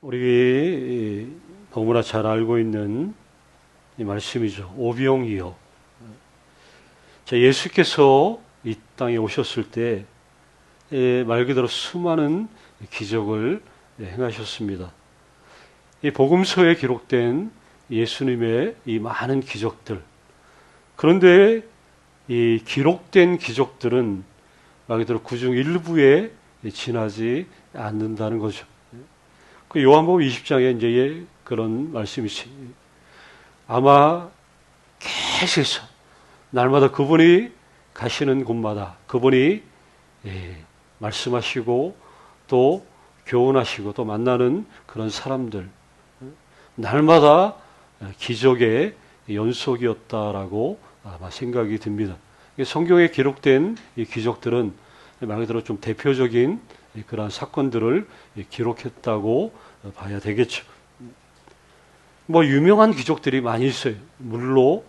우리 너무나 잘 알고 있는 이 말씀이죠. 오병이어. 자, 예수께서 이 땅에 오셨을 때 말 그대로 수많은 기적을 행하셨습니다. 이 복음서에 기록된 예수님의 이 많은 기적들. 그런데 이 기록된 기적들은 말 그대로 그중 일부에 지나지 않는다는 거죠. 그 요한복음 20장에 이제 그런 말씀이 아마 계속해서 날마다 그분이 가시는 곳마다 그분이 말씀하시고 또 교훈하시고 또 만나는 그런 사람들 날마다 기적의 연속이었다라고 아마 생각이 듭니다. 성경에 기록된 이 기적들은 말 그대로 좀 대표적인 그러한 사건들을 기록했다고 봐야 되겠죠. 뭐 유명한 기적들이 많이 있어요. 물로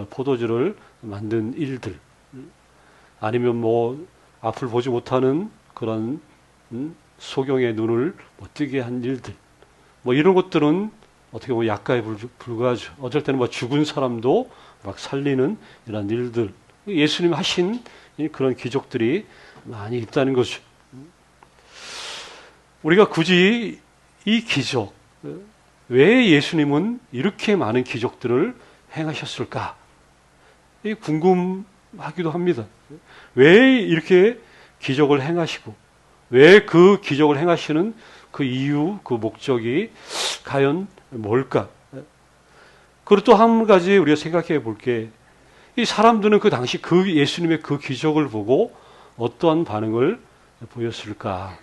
포도주를 만든 일들, 아니면 뭐 앞을 보지 못하는 그런 소경의 눈을 뜨게 한 일들, 뭐 이런 것들은 어떻게 보면 약가에 불과하죠. 어쩔 때는 뭐 죽은 사람도 막 살리는 이런 일들, 예수님 하신 그런 기적들이 많이 있다는 거죠. 우리가 굳이 이 기적, 왜 예수님은 이렇게 많은 기적들을 행하셨을까? 궁금하기도 합니다. 왜 이렇게 기적을 행하시고, 왜 그 기적을 행하시는 그 이유, 그 목적이 과연 뭘까? 그리고 또 한 가지 우리가 생각해 볼 게, 이 사람들은 그 당시 그 예수님의 그 기적을 보고 어떠한 반응을 보였을까?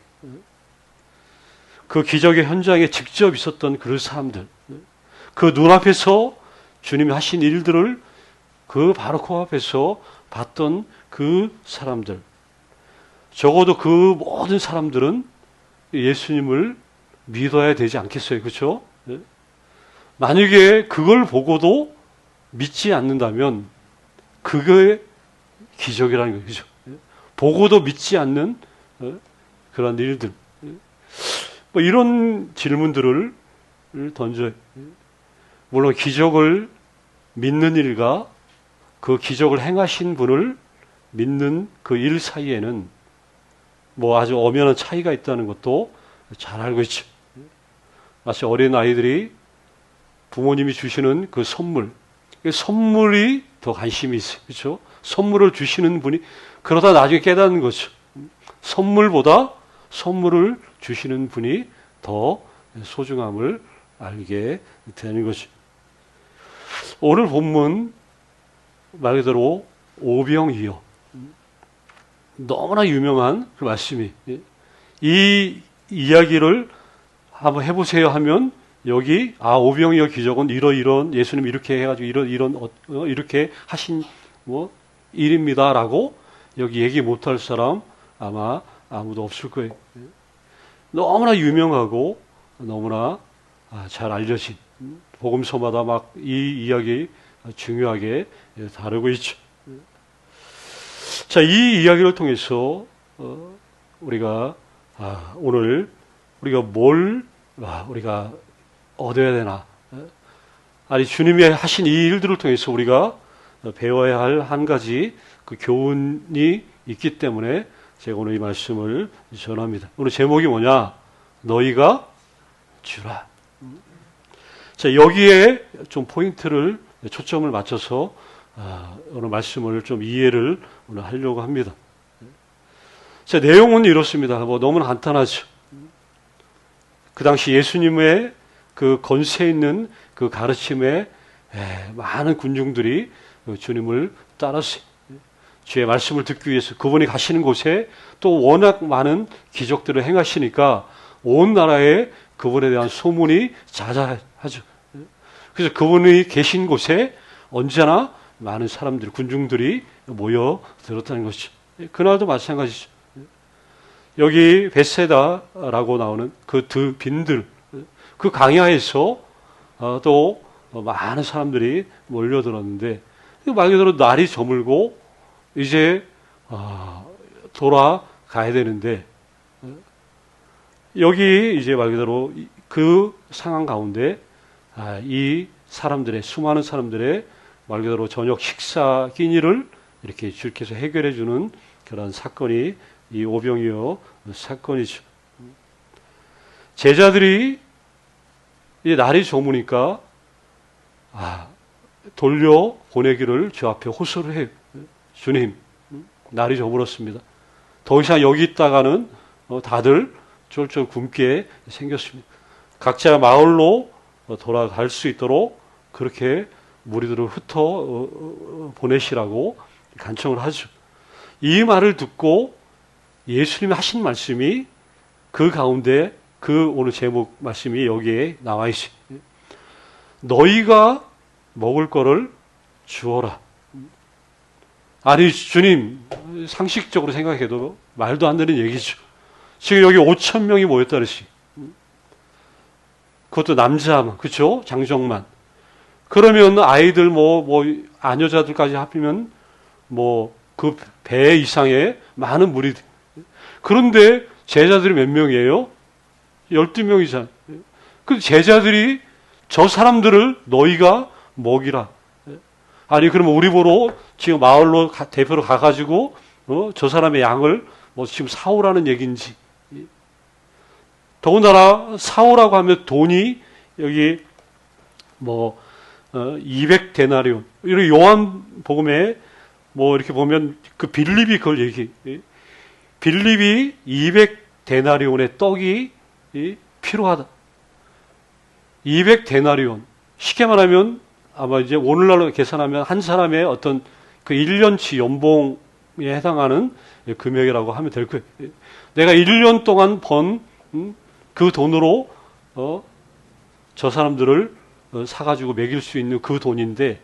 그 기적의 현장에 직접 있었던 그 사람들, 그 눈앞에서 주님이 하신 일들을 그 바로 코앞에서 봤던 그 사람들, 적어도 그 모든 사람들은 예수님을 믿어야 되지 않겠어요? 그렇죠? 만약에 그걸 보고도 믿지 않는다면 그게 기적이라는 거죠. 보고도 믿지 않는 그런 일들. 뭐 이런 질문들을 던져요. 물론 기적을 믿는 일과 그 기적을 행하신 분을 믿는 그 일 사이에는 뭐 아주 엄연한 차이가 있다는 것도 잘 알고 있죠. 마치 어린 아이들이 부모님이 주시는 그 선물, 선물이 더 관심이 있어요. 그렇죠? 선물을 주시는 분이 그러다 나중에 깨닫는 거죠. 선물보다 선물을 주시는 분이 더 소중함을 알게 되는 거죠. 오늘 본문 말 그대로 오병이어, 너무나 유명한 그 말씀이, 이 이야기를 한번 해보세요 하면 여기 오병이어 기적은 이런 예수님 이렇게 해가지고 이렇게 하신 뭐 일입니다라고 여기 얘기 못할 사람 아마 아무도 없을 거예요. 너무나 유명하고 너무나 잘 알려진, 복음서마다 막 이 이야기 중요하게 다루고 있죠. 자, 이 이야기를 통해서 우리가 오늘 우리가 뭘 우리가 얻어야 되나? 아니, 주님이 하신 이 일들을 통해서 우리가 배워야 할 한 가지 그 교훈이 있기 때문에 제가 오늘 이 말씀을 전합니다. 오늘 제목이 뭐냐? 너희가 주라. 자, 여기에 좀 포인트를, 초점을 맞춰서 오늘 말씀을 좀 이해를 오늘 하려고 합니다. 자, 내용은 이렇습니다. 뭐 너무나 간단하죠. 그 당시 예수님의 그 권세 있는 그 가르침에 많은 군중들이 주님을 따랐어요. 주의 말씀을 듣기 위해서 그분이 가시는 곳에 또 워낙 많은 기적들을 행하시니까 온 나라에 그분에 대한 소문이 자자하죠. 그래서 그분이 계신 곳에 언제나 많은 사람들, 군중들이 모여들었다는 것이죠. 그날도 마찬가지죠. 여기 벳세다라고 나오는 그 두 빈들, 그 강야에서 또 많은 사람들이 몰려들었는데 말 그대로 날이 저물고 이제 돌아가야 되는데 여기 이제 말 그대로 그 상황 가운데 이 사람들의 수많은 사람들의 말 그대로 저녁 식사 끼니를 이렇게 주께서 해결해 주는 그런 사건이 이 오병이어 사건이죠. 제자들이 이 날이 저무니까 돌려 보내기를 주 앞에 호소를 해요. 주님, 날이 저물었습니다. 더 이상 여기 있다가는 다들 쫄쫄 굶게 생겼습니다. 각자 마을로 돌아갈 수 있도록 그렇게 무리들을 흩어 보내시라고 간청을 하죠. 이 말을 듣고 예수님이 하신 말씀이 그 가운데 그 오늘 제목 말씀이 여기에 나와 있어요. 너희가 먹을 거를 주어라. 아니 주님, 상식적으로 생각해도 말도 안 되는 얘기죠. 지금 여기 5천 명이 모였다 그러시. 그것도 남자만, 그렇죠? 장정만. 그러면 아이들 아녀자들까지 합치면 그 배 이상의 많은 무리들. 그런데 제자들이 몇 명이에요? 12명이잖아요. 그 제자들이 저 사람들을 너희가 먹이라. 아니 그러면 우리 보러 지금 마을로 대표로 가가지고 저 사람의 양을 지금 사오라는 얘기인지. 더군다나 사오라고 하면 돈이 여기 200데나리온. 이렇게 요한복음에 이렇게 보면 그 빌립이 그걸 얘기. 빌립이 200데나리온의 떡이 필요하다. 200데나리온. 쉽게 말하면 아마 이제 오늘날로 계산하면 한 사람의 어떤 그 1년치 연봉에 해당하는 금액이라고 하면 될 거예요. 내가 1년 동안 번 그 돈으로 저 사람들을 사가지고 먹일 수 있는 그 돈인데,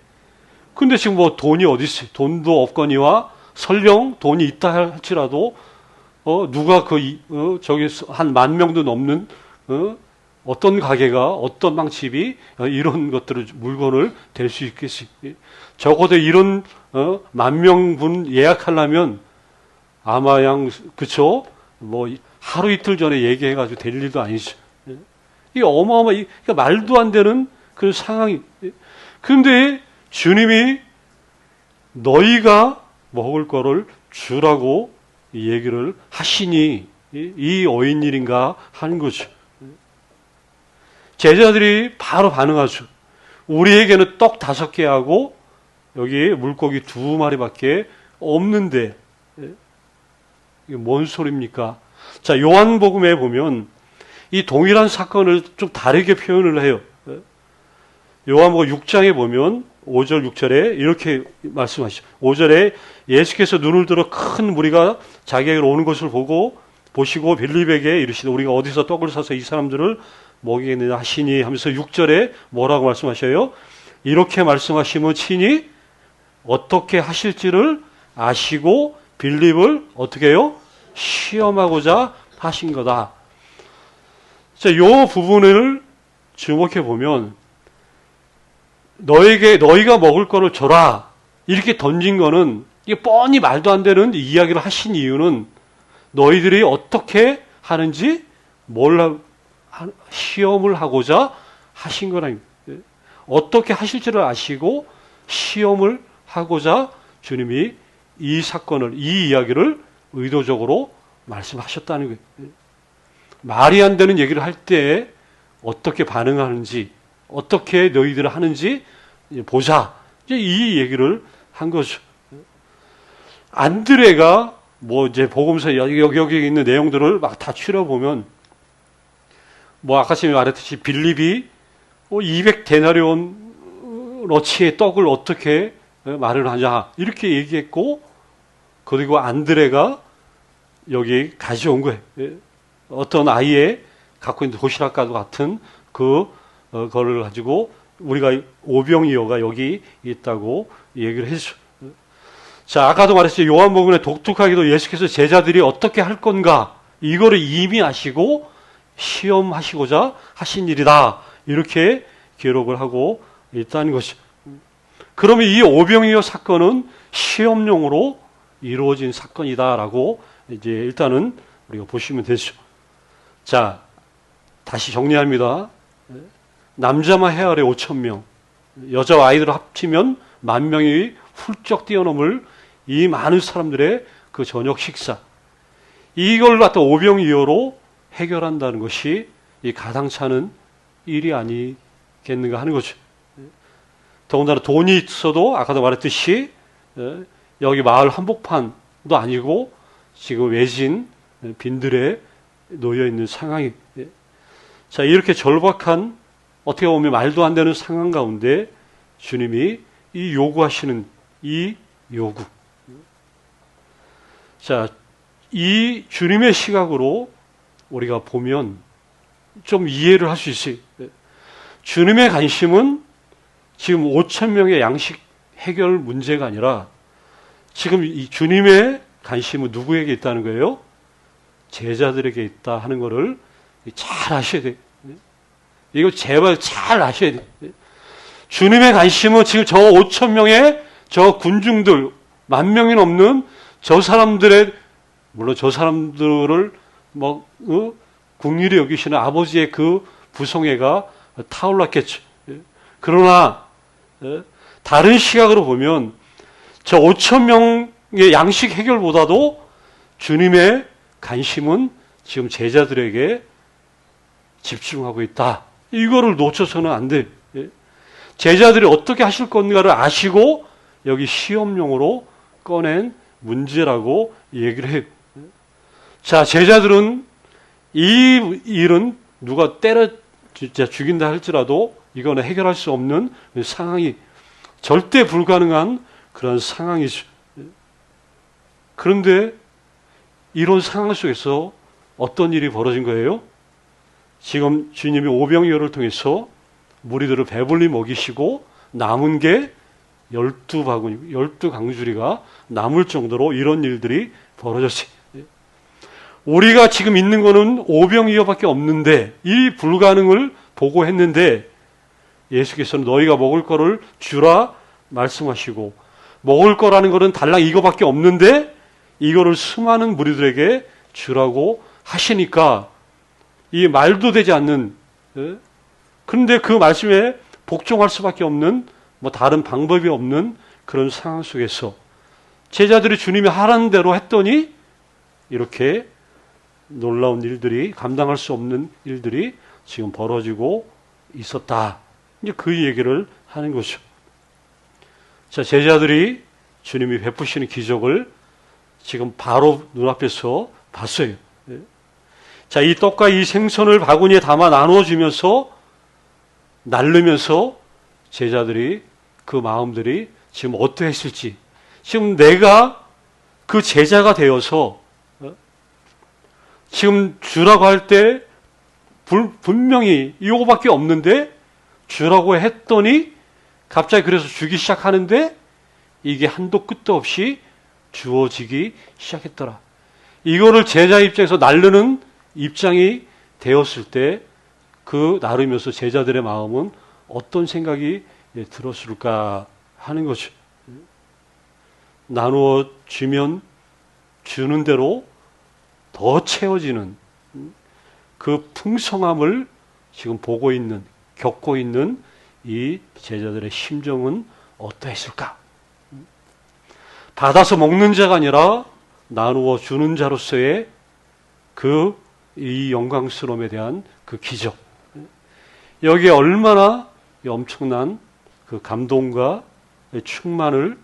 근데 지금 돈이 어디 있어요? 돈도 없거니와 설령 돈이 있다 할지라도 누가 저기 한 10,000명도 넘는 어떤 가게가 어떤 방집이 이런 것들을 물건을 댈 수 있겠어요? 적어도 이런 10,000분 예약하려면 아마 그쵸? 하루 이틀 전에 얘기해가지고 될 일도 아니죠. 이게 그러니까 말도 안 되는 그 상황이. 그런데 주님이 너희가 먹을 거를 주라고 얘기를 하시니 이 어인일인가 하는 거죠. 제자들이 바로 반응하죠. 우리에게는 떡 5개하고 여기 물고기 2마리밖에 없는데 이게 뭔 소리입니까? 자, 요한복음에 보면 이 동일한 사건을 좀 다르게 표현을 해요. 요한복음 6장에 보면 5절 6절에 이렇게 말씀하시죠. 5절에 예수께서 눈을 들어 큰 무리가 자기에게로 오는 것을 보시고 빌립에게 이르시되 우리가 어디서 떡을 사서 이 사람들을 먹이겠느냐 하시니 하면서 6절에 뭐라고 말씀하셔요? 이렇게 말씀하시면 친히 어떻게 하실지를 아시고 빌립을 어떻게 해요? 시험하고자 하신 거다. 자, 요 부분을 주목해 보면 너희가 먹을 거를 줘라 이렇게 던진 거는 이게 뻔히 말도 안 되는 이야기를 하신 이유는 너희들이 어떻게 하는지 시험을 하고자 하신 거라는 거예요. 어떻게 하실지를 아시고 시험을 하고자 주님이 이 사건을, 이 이야기를 의도적으로 말씀하셨다는 거예요. 말이 안 되는 얘기를 할 때 어떻게 반응하는지, 어떻게 너희들을 하는지 보자. 이 얘기를 한 거죠. 안드레가 이제 복음서 여기 있는 내용들을 막 다 추려보면 아까 전에 말했듯이 빌립이 200데나리온어치의 떡을 어떻게 마련하냐 이렇게 얘기했고, 그리고 안드레가 여기 가져온 거예요. 어떤 아이의 갖고 있는 도시락과도 같은 그거를 가지고 우리가 오병이어가 여기 있다고 얘기를 했죠. 자, 아까도 말했죠. 요한복음에 독특하게도 예수께서 제자들이 어떻게 할 건가 이거를 이미 아시고 시험하시고자 하신 일이다. 이렇게 기록을 하고 있다는 것이죠. 그러면 이 오병이어 사건은 시험용으로 이루어진 사건이다라고 이제 일단은 우리가 보시면 되죠. 자, 다시 정리합니다. 남자만 해아래 5천 명, 여자와 아이들을 합치면 10,000명이 훌쩍 뛰어넘을 이 많은 사람들의 그 저녁 식사, 이걸 갖다 오병이어로 해결한다는 것이 이 가당찮은 일이 아니겠는가 하는 거죠. 더군다나 돈이 있어도 아까도 말했듯이 여기 마을 한복판도 아니고 지금 외진 빈들에 놓여 있는 상황이, 자, 이렇게 절박한, 어떻게 보면 말도 안 되는 상황 가운데 주님이 이 요구하시는 이 요구, 자, 이 주님의 시각으로 우리가 보면 좀 이해를 할 수 있어요. 주님의 관심은 지금 5,000명의 양식 해결 문제가 아니라 지금 이 주님의 관심은 누구에게 있다는 거예요? 제자들에게 있다 하는 것을 잘 아셔야 돼요. 이거 제발 잘 아셔야 돼요. 주님의 관심은 지금 저 5,000명의 저 군중들, 10,000명이 넘는 저 사람들의, 물론 저 사람들을 국률이 여기시는 아버지의 그 부성애가 타올랐겠죠. 그러나 다른 시각으로 보면 저 5,000명의 양식 해결보다도 주님의 관심은 지금 제자들에게 집중하고 있다. 이거를 놓쳐서는 안 돼요. 제자들이 어떻게 하실 건가를 아시고 여기 시험용으로 꺼낸 문제라고 얘기를 해요. 자, 제자들은 이 일은 누가 때려 진짜 죽인다 할지라도 이거는 해결할 수 없는 상황이, 절대 불가능한 그런 상황이죠. 그런데 이런 상황 속에서 어떤 일이 벌어진 거예요? 지금 주님이 오병이어를 통해서 무리들을 배불리 먹이시고 남은 게 12바구니, 12강주리가 남을 정도로 이런 일들이 벌어졌어요. 우리가 지금 있는 거는 오병이어밖에 없는데 이 불가능을 보고했는데 예수께서는 너희가 먹을 거를 주라 말씀하시고, 먹을 거라는 것은 달랑 이거밖에 없는데 이거를 수많은 무리들에게 주라고 하시니까 이 말도 되지 않는, 그런데 그 말씀에 복종할 수밖에 없는, 다른 방법이 없는 그런 상황 속에서 제자들이 주님이 하라는 대로 했더니 이렇게 놀라운 일들이, 감당할 수 없는 일들이 지금 벌어지고 있었다. 이제 그 얘기를 하는 거죠. 자, 제자들이 주님이 베푸시는 기적을 지금 바로 눈앞에서 봤어요. 자, 이 떡과 이 생선을 바구니에 담아 나눠주면서 나르면서 제자들이, 그 마음들이 지금 어떠했을지, 지금 내가 그 제자가 되어서 지금 주라고 할 때 분명히 이거밖에 없는데 주라고 했더니 갑자기 그래서 주기 시작하는데 이게 한도 끝도 없이 주어지기 시작했더라. 이거를 제자 입장에서 나르는 입장이 되었을 때 그 나르면서 제자들의 마음은 어떤 생각이 들었을까 하는 거죠. 나누어 주면 주는 대로 더 채워지는 그 풍성함을 지금 보고 있는, 겪고 있는 이 제자들의 심정은 어떠했을까? 받아서 먹는 자가 아니라 나누어 주는 자로서의 이 영광스러움에 대한 그 기적. 여기에 얼마나 엄청난 그 감동과 충만을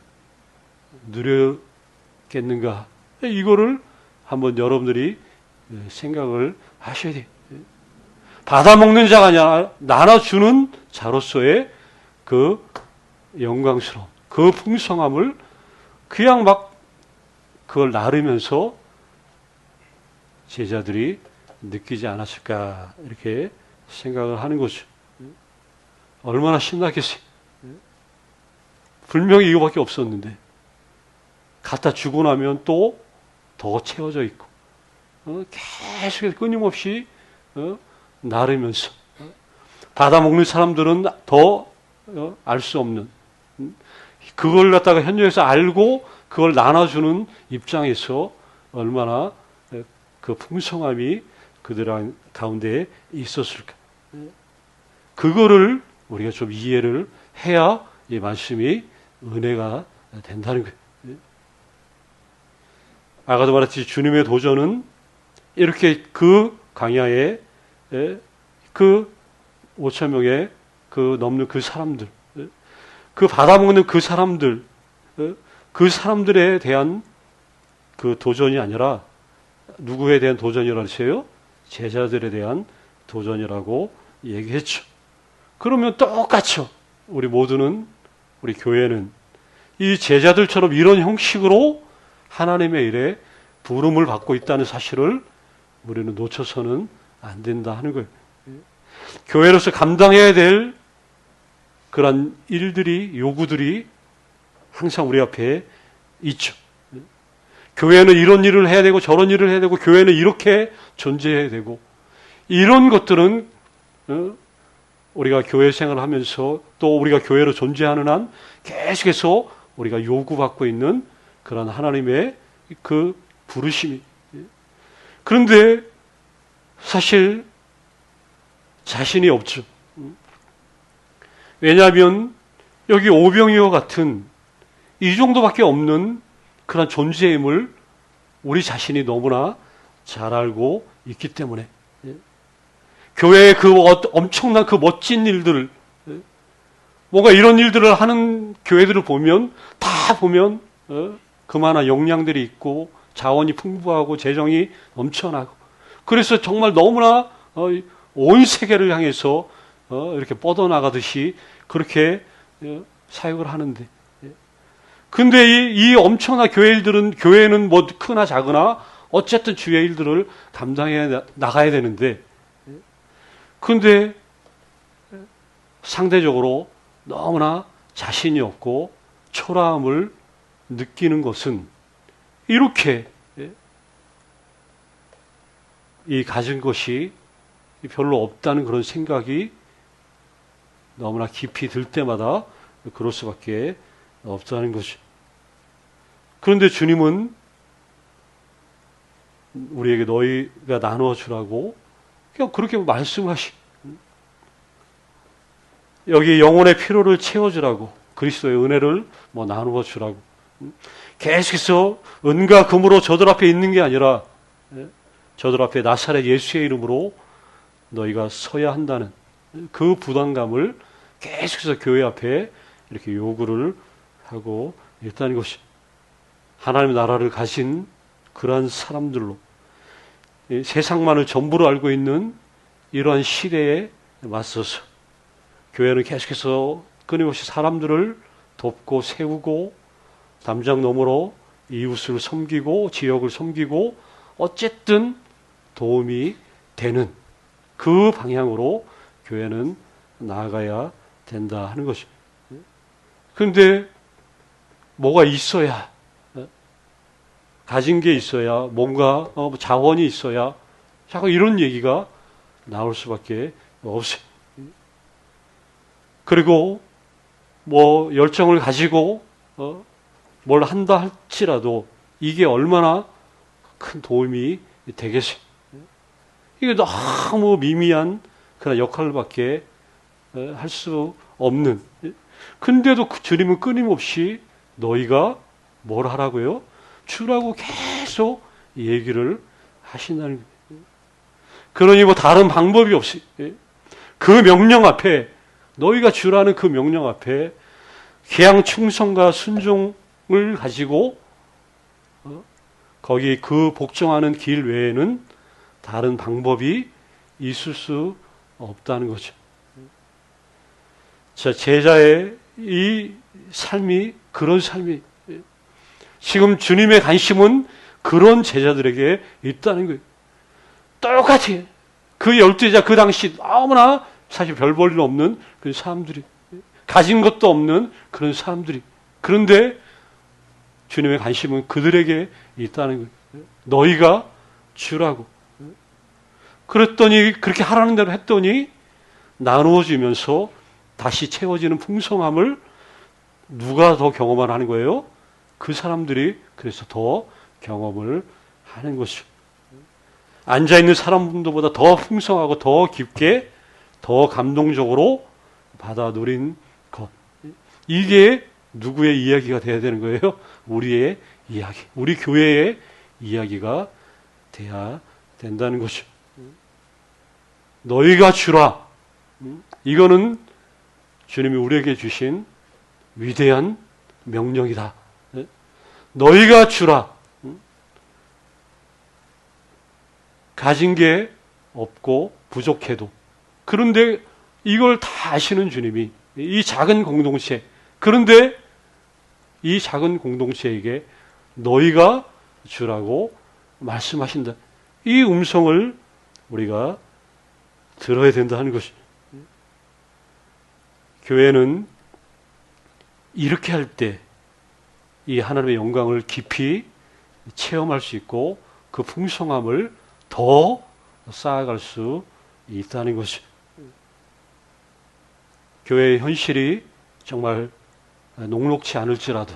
누렸겠는가. 이거를 한번 여러분들이 생각을 하셔야 돼요. 받아먹는 자가 아니라 나눠주는 자로서의 그 영광스러움, 그 풍성함을 그냥 막 그걸 나르면서 제자들이 느끼지 않았을까, 이렇게 생각을 하는 거죠. 얼마나 신나겠어요. 분명히 이거밖에 없었는데 갖다 주고 나면 또 더 채워져 있고, 계속해서 끊임없이 나르면서 받아먹는 사람들은 더 알 수 없는, 그걸 갖다가 현장에서 알고 그걸 나눠주는 입장에서 얼마나 그 풍성함이 그들 가운데 있었을까? 그거를 우리가 좀 이해를 해야 이 말씀이 은혜가 된다는 거예요. 아까도 말했듯이 주님의 도전은 이렇게 그 광야에 그 5천 명의 그 넘는 그 사람들, 그 받아먹는 그 사람들, 그 사람들에 대한 그 도전이 아니라 누구에 대한 도전이라고 하세요? 제자들에 대한 도전이라고 얘기했죠. 그러면 똑같죠. 우리 모두는, 우리 교회는 이 제자들처럼 이런 형식으로 하나님의 일에 부름을 받고 있다는 사실을 우리는 놓쳐서는 안 된다 하는 거예요. 교회로서 감당해야 될 그런 일들이, 요구들이 항상 우리 앞에 있죠. 교회는 이런 일을 해야 되고 저런 일을 해야 되고 교회는 이렇게 존재해야 되고 이런 것들은 우리가 교회 생활을 하면서 또 우리가 교회로 존재하는 한 계속해서 우리가 요구받고 있는 그런 하나님의 그 부르심이. 그런데 사실 자신이 없죠. 왜냐하면 여기 오병이어 같은 이 정도밖에 없는 그런 존재임을 우리 자신이 너무나 잘 알고 있기 때문에 교회의 그 엄청난 그 멋진 일들을 뭔가 이런 일들을 하는 교회들을 보면 다 보면 그만한 역량들이 있고 자원이 풍부하고 재정이 넘쳐나고 그래서 정말 너무나 온 세계를 향해서 이렇게 뻗어나가듯이 그렇게 사역을 하는데 근데 이 엄청난 교회는 뭐 크나 작으나 어쨌든 주의 일들을 감당해 나가야 되는데 근데 상대적으로 너무나 자신이 없고 초라함을 느끼는 것은 이렇게 이 가진 것이 별로 없다는 그런 생각이 너무나 깊이 들 때마다 그럴 수밖에 없다는 거죠. 그런데 주님은 우리에게 너희가 나누어 주라고 그냥 그렇게 말씀하시. 여기 영혼의 필요를 채워주라고 그리스도의 은혜를 나누어 주라고 계속해서 은과 금으로 저들 앞에 있는 게 아니라 저들 앞에 나사렛 예수의 이름으로 너희가 서야 한다는 그 부담감을 계속해서 교회 앞에 이렇게 요구를 하고 있다는 것이 하나님의 나라를 가진 그러한 사람들로 세상만을 전부로 알고 있는 이러한 시대에 맞서서 교회는 계속해서 끊임없이 사람들을 돕고 세우고 담장 너머로 이웃을 섬기고 지역을 섬기고 어쨌든 도움이 되는 그 방향으로 교회는 나아가야 된다 하는 것입니다. 그런데 뭐가 있어야 가진 게 있어야 뭔가 자원이 있어야 자꾸 이런 얘기가 나올 수밖에 없어요. 그리고 뭐 열정을 가지고 뭘 한다 할지라도 이게 얼마나 큰 도움이 되겠어요. 이게 너무 미미한 그런 역할밖에 할 수 없는. 근데도 주님은 끊임없이 너희가 뭘 하라고요? 주라고 계속 얘기를 하신다는 거예요. 그러니 뭐 다른 방법이 없이 그 명령 앞에 너희가 주라는 그 명령 앞에 그냥 충성과 순종을 가지고 거기 그 복종하는 길 외에는 다른 방법이 있을 수 없다는 거죠. 자, 제자의 이 삶이 그런 삶이 지금 주님의 관심은 그런 제자들에게 있다는 거예요. 똑같이 그 12제자 그 당시 너무나 사실 별 볼 일 없는 그런 사람들이 가진 것도 없는 그런 사람들이 그런데 주님의 관심은 그들에게 있다는 거예요. 너희가 주라고. 그랬더니 그렇게 하라는 대로 했더니 나누어지면서 다시 채워지는 풍성함을 누가 더 경험을 하는 거예요? 그 사람들이 그래서 더 경험을 하는 것이죠. 앉아있는 사람들보다 더 풍성하고 더 깊게 더 감동적으로 받아 누린 것. 이게 누구의 이야기가 돼야 되는 거예요? 우리의 이야기. 우리 교회의 이야기가 돼야 된다는 거죠. 너희가 주라. 이거는 주님이 우리에게 주신 위대한 명령이다. 너희가 주라. 가진 게 없고 부족해도. 그런데 이걸 다 아시는 주님이 이 작은 공동체, 그런데 이 작은 공동체에게 너희가 주라고 말씀하신다. 이 음성을 우리가 들어야 된다는 것이. 교회는 이렇게 할 때 이 하나님의 영광을 깊이 체험할 수 있고 그 풍성함을 더 쌓아갈 수 있다는 것이. 교회의 현실이 정말 녹록치 않을지라도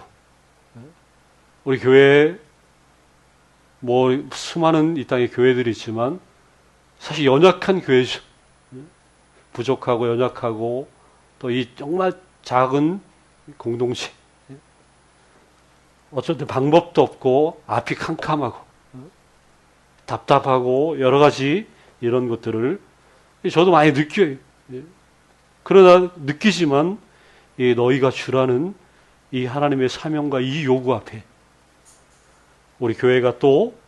우리 교회에 뭐 수많은 이 땅에 교회들이 있지만 사실 연약한 교회죠. 부족하고 연약하고 또 이 정말 작은 공동체. 어쩔 때 방법도 없고 앞이 캄캄하고 답답하고 여러 가지 이런 것들을 저도 많이 느껴요. 그러나 느끼지만 이 너희가 주라는 이 하나님의 사명과 이 요구 앞에 우리 교회가 또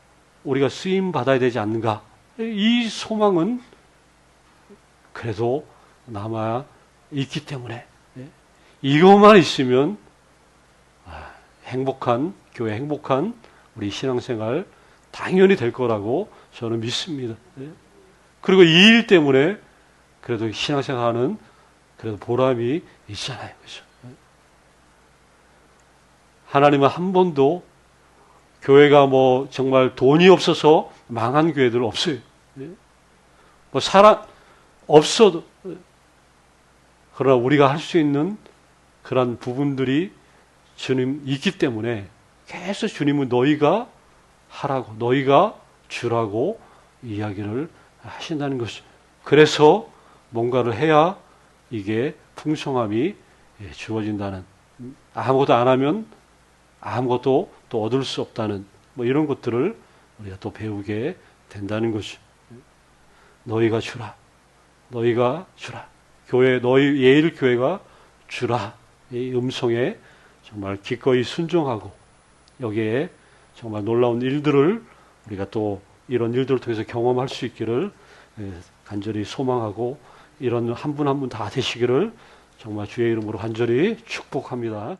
우리가 쓰임 받아야 되지 않는가? 이 소망은 그래도 남아 있기 때문에 이것만 있으면 행복한 교회, 행복한 우리 신앙생활 당연히 될 거라고 저는 믿습니다. 그리고 이 일 때문에 그래도 신앙생활하는 그래도 보람이 있잖아요. 그렇죠? 하나님은 한 번도 교회가 뭐 정말 돈이 없어서 망한 교회들 없어요. 뭐 사람 없어도 그러나 우리가 할 수 있는 그런 부분들이 주님 있기 때문에 계속 주님은 너희가 하라고 너희가 주라고 이야기를 하신다는 것이죠. 그래서 뭔가를 해야 이게 풍성함이 주어진다는, 아무것도 안 하면 아무것도 또 얻을 수 없다는 뭐 이런 것들을 우리가 또 배우게 된다는 것이죠. 너희가 주라. 너희가 주라. 교회, 너희 예일 교회가 주라. 이 음성에 정말 기꺼이 순종하고 여기에 정말 놀라운 일들을 우리가 또 이런 일들을 통해서 경험할 수 있기를 간절히 소망하고 이런 한 분 한 분 다 되시기를 정말 주의 이름으로 간절히 축복합니다.